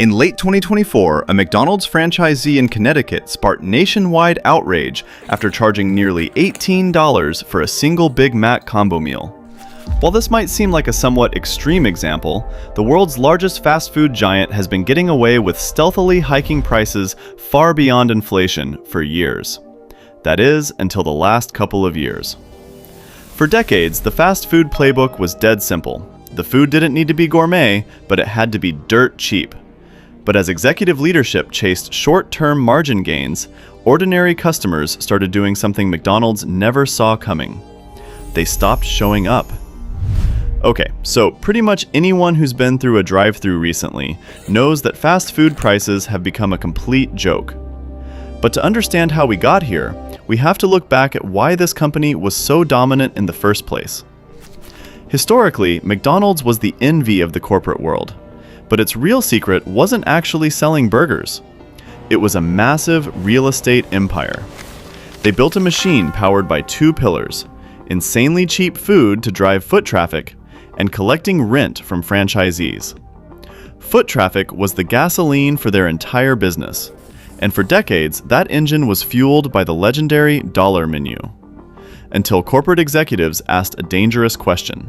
In late 2024, a McDonald's franchisee in Connecticut sparked nationwide outrage after charging nearly $18 for a single Big Mac combo meal. While this might seem like a somewhat extreme example, the world's largest fast food giant has been getting away with stealthily hiking prices far beyond inflation for years. That is, until the last couple of years. For decades, the fast food playbook was dead simple. The food didn't need to be gourmet, but it had to be dirt cheap. But as executive leadership chased short-term margin gains, ordinary customers started doing something McDonald's never saw coming. They stopped showing up. Okay, so pretty much anyone who's been through a drive-thru recently knows that fast food prices have become a complete joke. But to understand how we got here, we have to look back at why this company was so dominant in the first place. Historically, McDonald's was the envy of the corporate world. But its real secret wasn't actually selling burgers. It was a massive real estate empire. They built a machine powered by two pillars: insanely cheap food to drive foot traffic and collecting rent from franchisees. Foot traffic was the gasoline for their entire business, and for decades that engine was fueled by the legendary dollar menu. Until corporate executives asked a dangerous question.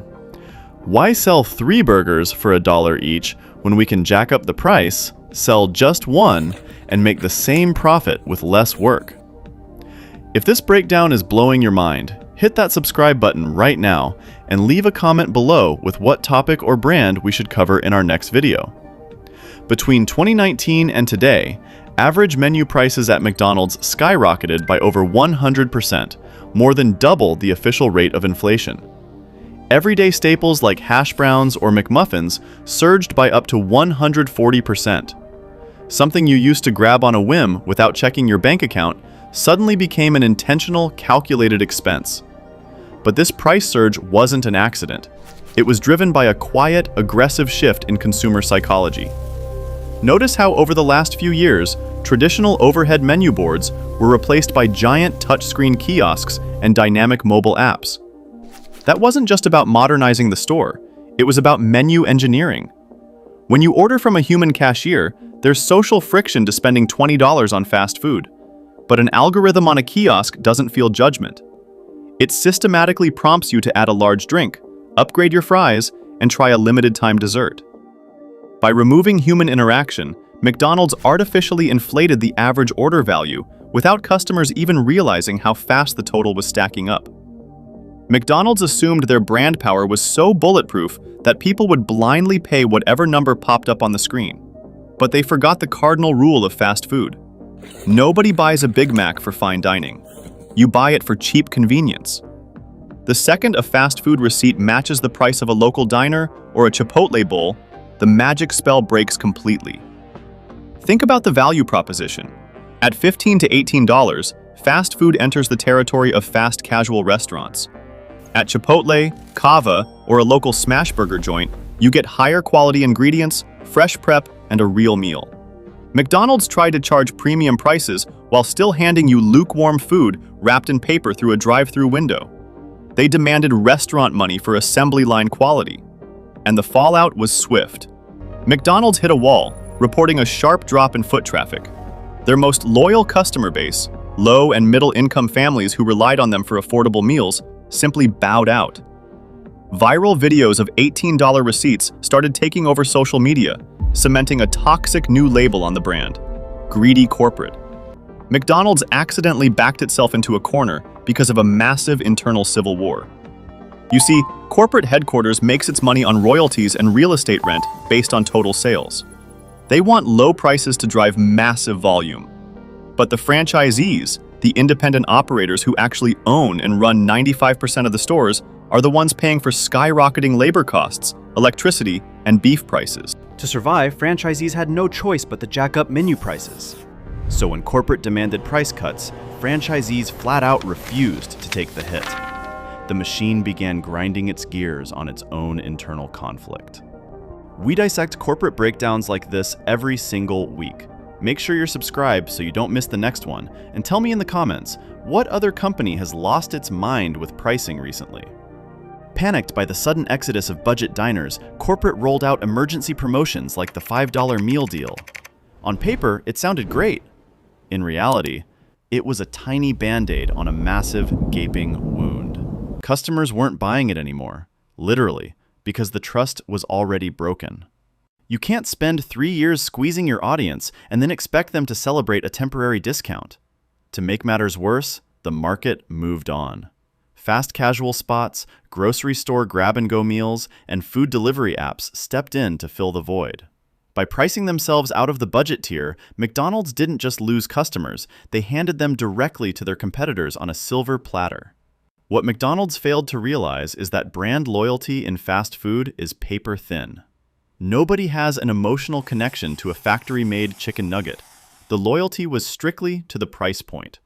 Why sell 3 burgers for $1 each when we can jack up the price, sell just one, and make the same profit with less work? If this breakdown is blowing your mind, hit that subscribe button right now and leave a comment below with what topic or brand we should cover in our next video. Between 2019 and today, average menu prices at McDonald's skyrocketed by over 100%, more than double the official rate of inflation. Everyday staples like hash browns or McMuffins surged by up to 140%. Something you used to grab on a whim without checking your bank account suddenly became an intentional, calculated expense. But this price surge wasn't an accident. It was driven by a quiet, aggressive shift in consumer psychology. Notice how over the last few years, traditional overhead menu boards were replaced by giant touchscreen kiosks and dynamic mobile apps. That wasn't just about modernizing the store, it was about menu engineering. When you order from a human cashier, there's social friction to spending $20 on fast food. But an algorithm on a kiosk doesn't feel judgment. It systematically prompts you to add a large drink, upgrade your fries, and try a limited-time dessert. By removing human interaction, McDonald's artificially inflated the average order value without customers even realizing how fast the total was stacking up. McDonald's assumed their brand power was so bulletproof that people would blindly pay whatever number popped up on the screen. But they forgot the cardinal rule of fast food. Nobody buys a Big Mac for fine dining. You buy it for cheap convenience. The second a fast food receipt matches the price of a local diner or a Chipotle bowl, the magic spell breaks completely. Think about the value proposition. At $15 to $18, fast food enters the territory of fast casual restaurants. At Chipotle, Cava, or a local smash burger joint, you get higher quality ingredients, fresh prep, and a real meal. McDonald's tried to charge premium prices while still handing you lukewarm food wrapped in paper through a drive-thru window. They demanded restaurant money for assembly line quality. And the fallout was swift. McDonald's hit a wall, reporting a sharp drop in foot traffic. Their most loyal customer base, low and middle-income families who relied on them for affordable meals, simply bowed out. Viral videos of $18 receipts started taking over social media, cementing a toxic new label on the brand: greedy corporate. McDonald's accidentally backed itself into a corner because of a massive internal civil war. You see, corporate headquarters makes its money on royalties and real estate rent based on total sales. They want low prices to drive massive volume. But the franchisees, the independent operators who actually own and run 95% of the stores, are the ones paying for skyrocketing labor costs, electricity, and beef prices. To survive, franchisees had no choice but to jack up menu prices. So when corporate demanded price cuts, franchisees flat out refused to take the hit. The machine began grinding its gears on its own internal conflict. We dissect corporate breakdowns like this every single week. Make sure you're subscribed so you don't miss the next one, and tell me in the comments, what other company has lost its mind with pricing recently? Panicked by the sudden exodus of budget diners, corporate rolled out emergency promotions like the $5 meal deal. On paper, it sounded great. In reality, it was a tiny band-aid on a massive, gaping wound. Customers weren't buying it anymore, literally, because the trust was already broken. You can't spend 3 years squeezing your audience and then expect them to celebrate a temporary discount. To make matters worse, the market moved on. Fast casual spots, grocery store grab-and-go meals, and food delivery apps stepped in to fill the void. By pricing themselves out of the budget tier, McDonald's didn't just lose customers, they handed them directly to their competitors on a silver platter. What McDonald's failed to realize is that brand loyalty in fast food is paper thin. Nobody has an emotional connection to a factory-made chicken nugget. The loyalty was strictly to the price point.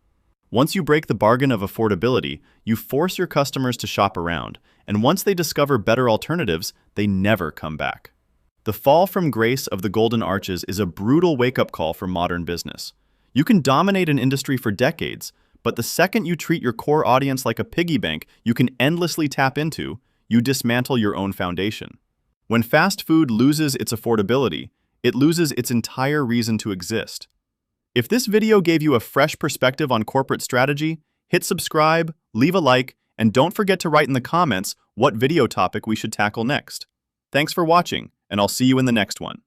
Once you break the bargain of affordability, you force your customers to shop around, and once they discover better alternatives, they never come back. The fall from grace of the Golden Arches is a brutal wake-up call for modern business. You can dominate an industry for decades, but the second you treat your core audience like a piggy bank you can endlessly tap into, you dismantle your own foundation. When fast food loses its affordability, it loses its entire reason to exist. If this video gave you a fresh perspective on corporate strategy, hit subscribe, leave a like, and don't forget to write in the comments what video topic we should tackle next. Thanks for watching, and I'll see you in the next one.